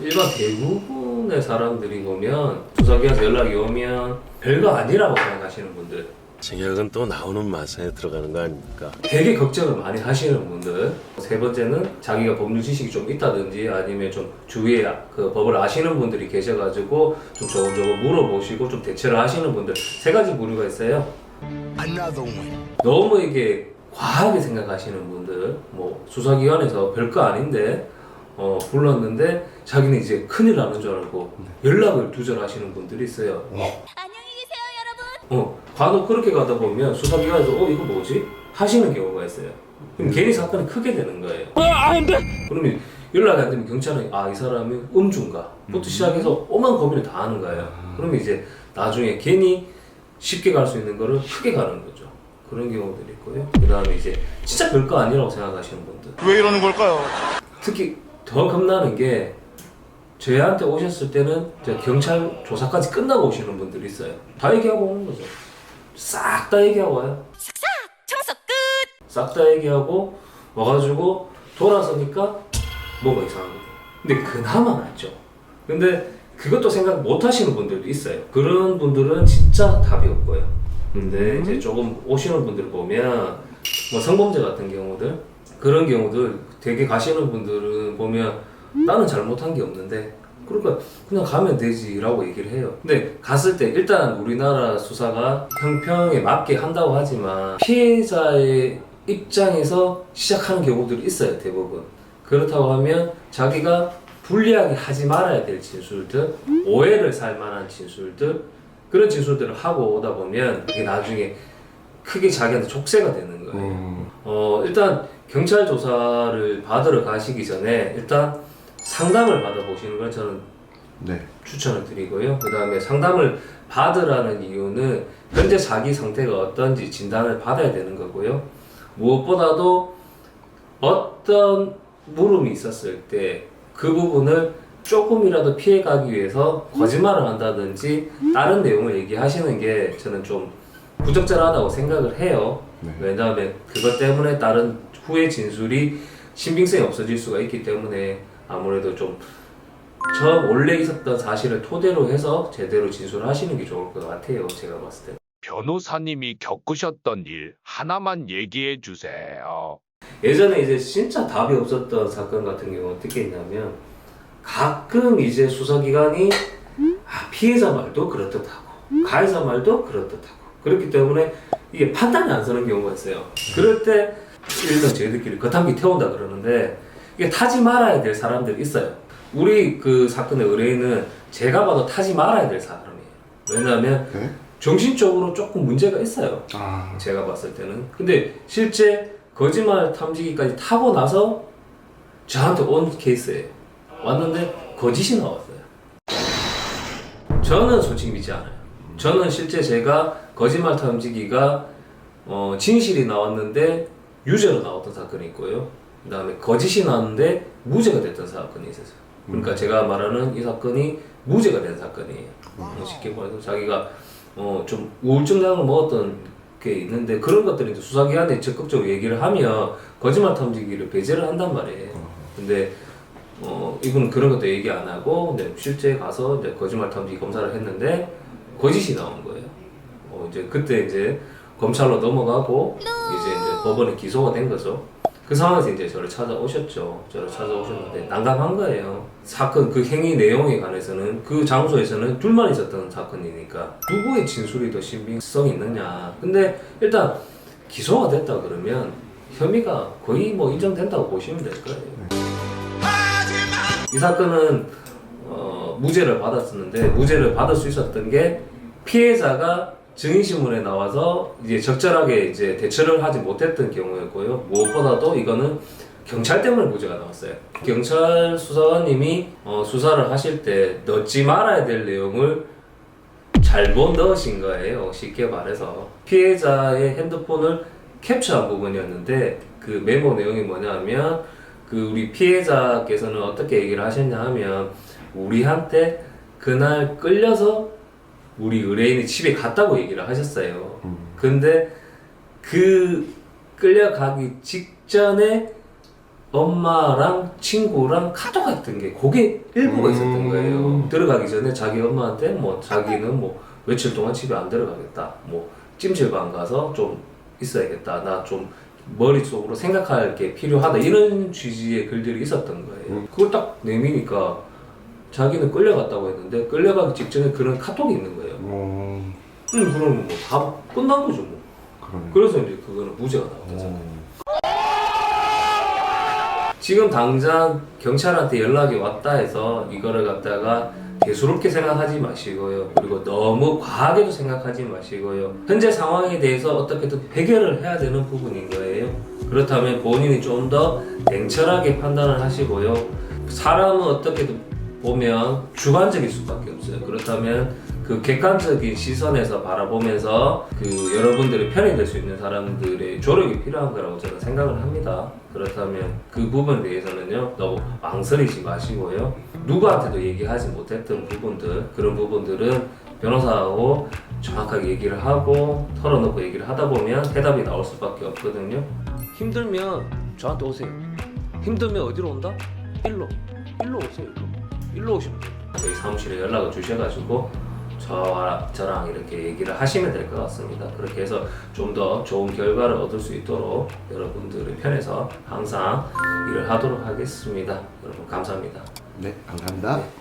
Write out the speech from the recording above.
일반 대부분의 사람들이 보면 수사기관에서 연락이 오면 별거 아니라고 생각하시는 분들, 징역은 또 나오는 맛에 들어가는 거 아닙니까? 되게 걱정을 많이 하시는 분들, 세 번째는 자기가 법률 지식이 좀 있다든지 아니면 좀 주위에 그 법을 아시는 분들이 계셔가지고 좀 저거저거 물어보시고 좀 대처를 하시는 분들, 세 가지 부류가 있어요. 너무 이게 과하게 생각하시는 분들, 뭐 수사기관에서 별거 아닌데 불렀는데 자기는 이제 큰일 나는 줄 알고 연락을 두절하시는 분들이 있어요. 안녕히 계세요, 여러분. 간혹 그렇게 가다 보면 수사기관에서 이거 뭐지? 하시는 경우가 있어요. 그럼 괜히 사건이 크게 되는 거예요. 안 돼! 그러면 연락이 안 되면 경찰은 이 사람이 음주인가? 부터 시작해서 오만 고민을 다 하는 거예요. 그러면 이제 나중에 괜히 쉽게 갈 수 있는 거를 크게 가는 거죠. 그런 경우들이 있고요. 그 다음에 이제 진짜 별거 아니라고 생각하시는 분들. 왜 이러는 걸까요? 특히 더 겁나는 게 저희한테 오셨을 때는 경찰 조사까지 끝나고 오시는 분들이 있어요. 다 얘기하고 오는 거죠. 싹 다 얘기하고 와요. 청소 끝. 싹 다 얘기하고 와가지고 돌아서니까 뭐가 이상한 거예요. 근데 그나마 낫죠. 근데 그것도 생각 못 하시는 분들도 있어요. 그런 분들은 진짜 답이 없고요. 근데 이제 조금 오시는 분들 보면 뭐 성범죄 같은 경우들, 그런 경우들 되게 가시는 분들은 보면 나는 잘못한 게 없는데 그러니까 그냥 가면 되지라고 얘기를 해요. 근데 갔을 때 일단 우리나라 수사가 형평에 맞게 한다고 하지만 피해자의 입장에서 시작하는 경우들이 있어요, 대부분. 그렇다고 하면 자기가 불리하게 하지 말아야 될 진술들, 오해를 살 만한 진술들, 그런 진술들을 하고 오다 보면 이게 나중에 크게 자기한테 족쇄가 되는 거예요. 일단 경찰 조사를 받으러 가시기 전에 일단 상담을 받아보시는 걸 저는 추천을 드리고요. 그 다음에 상담을 받으라는 이유는 현재 자기 상태가 어떤지 진단을 받아야 되는 거고요. 무엇보다도 어떤 물음이 있었을 때 그 부분을 조금이라도 피해가기 위해서 거짓말을 한다든지 다른 내용을 얘기하시는 게 저는 좀 부적절하다고 생각을 해요. 왜냐하면 그것 때문에 다른 후의 진술이 신빙성이 없어질 수가 있기 때문에 아무래도 좀 원래 있었던 사실을 토대로 해서 제대로 진술하시는 게 좋을 것 같아요. 제가 봤을 때. 변호사님이 겪으셨던 일 하나만 얘기해 주세요. 예전에 이제 진짜 답이 없었던 사건 같은 경우 어떻게 했냐면 가끔 이제 수사기관이 피해자 말도 그렇듯하고 가해자 말도 그렇듯하고 그렇기 때문에 이게 판단이 안 서는 경우가 있어요. 그럴 때 일단 저희들끼리 겉함기 태운다 그러는데 이게 타지 말아야 될 사람들이 있어요. 우리 그 사건의 의뢰인은 제가 봐도 타지 말아야 될 사람이에요. 왜냐하면 정신적으로 조금 문제가 있어요. 제가 봤을 때는. 근데 실제 거짓말 탐지기까지 타고 나서 저한테 온 케이스예요. 왔는데 거짓이 나왔어요. 저는 솔직히 믿지 않아요. 저는 실제 제가 거짓말 탐지기가 진실이 나왔는데 유죄로 나왔던 사건이 있고요. 그 다음에 거짓이 나왔는데 무죄가 됐던 사건이 있었어요. 그러니까 제가 말하는 이 사건이 무죄가 된 사건이에요. 쉽게 말해서 자기가 좀 우울증 약을 먹었던 게 있는데 그런 것들을 이제 수사기관에 적극적으로 얘기를 하면 거짓말 탐지기를 배제를 한단 말이에요. 근데 이분은 그런 것도 얘기 안 하고 실제 가서 이제 거짓말 탐지기 검사를 했는데 거짓이 나온 거예요. 이제 그때 이제 검찰로 넘어가고 이제 법원에 기소가 된 거죠. 그 상황에서 이제 저를 찾아오셨죠. 저를 찾아오셨는데 난감한 거예요. 사건 그 행위 내용에 관해서는 그 장소에서는 둘만 있었던 사건이니까 누구의 진술이 더 신빙성이 있느냐. 근데 일단 기소가 됐다 그러면 혐의가 거의 뭐 인정된다고 보시면 될 거예요. 이 사건은 무죄를 받았었는데 무죄를 받을 수 있었던 게 피해자가 증인신문에 나와서 이제 적절하게 이제 대처를 하지 못했던 경우였고요. 무엇보다도 이거는 경찰 때문에 무죄가 나왔어요. 경찰 수사관님이 수사를 하실 때 넣지 말아야 될 내용을 잘못 넣으신 거예요. 쉽게 말해서 피해자의 핸드폰을 캡처한 부분이었는데 그 메모 내용이 뭐냐면 그 우리 피해자께서는 어떻게 얘기를 하셨냐 하면 우리한테 그날 끌려서 우리 의뢰인이 집에 갔다고 얘기를 하셨어요. 근데 그 끌려가기 직전에 엄마랑 친구랑 카톡했던 게 그게 일부가 있었던 거예요. 들어가기 전에 자기 엄마한테 뭐 자기는 뭐 며칠 동안 집에 안 들어가겠다. 뭐 찜질방 가서 좀 있어야겠다. 나 좀 머릿속으로 생각할 게 필요하다. 이런 취지의 글들이 있었던 거예요. 그걸 딱 내미니까 자기는 끌려갔다고 했는데 끌려가기 직전에 그런 카톡이 있는 거예요. 그러면 뭐 다 끝난 거죠 뭐. 그러네. 그래서 이제 그거는 무죄가 나왔잖아요. 지금 당장 경찰한테 연락이 왔다 해서 이거를 갖다가 대수롭게 생각하지 마시고요. 그리고 너무 과하게도 생각하지 마시고요. 현재 상황에 대해서 어떻게든 해결을 해야 되는 부분인 거예요. 그렇다면 본인이 좀 더 냉철하게 판단을 하시고요. 사람은 어떻게든 보면 주관적일 수밖에 없어요. 그렇다면 그 객관적인 시선에서 바라보면서 그 여러분들의 편이 될 수 있는 사람들의 조력이 필요한 거라고 저는 생각을 합니다. 그렇다면 그 부분에 대해서는요 너무 망설이지 마시고요. 누구한테도 얘기하지 못했던 부분들, 그런 부분들은 변호사하고 정확하게 얘기를 하고 털어놓고 얘기를 하다 보면 해답이 나올 수밖에 없거든요. 힘들면 저한테 오세요. 힘들면 어디로 온다? 일로 오세요. 일로 오시면 돼요. 저희 사무실에 연락을 주셔가지고 저랑 이렇게 얘기를 하시면 될 것 같습니다. 그렇게 해서 좀 더 좋은 결과를 얻을 수 있도록 여러분들의 편에서 항상 일을 하도록 하겠습니다. 여러분 감사합니다. 네, 감사합니다. 네.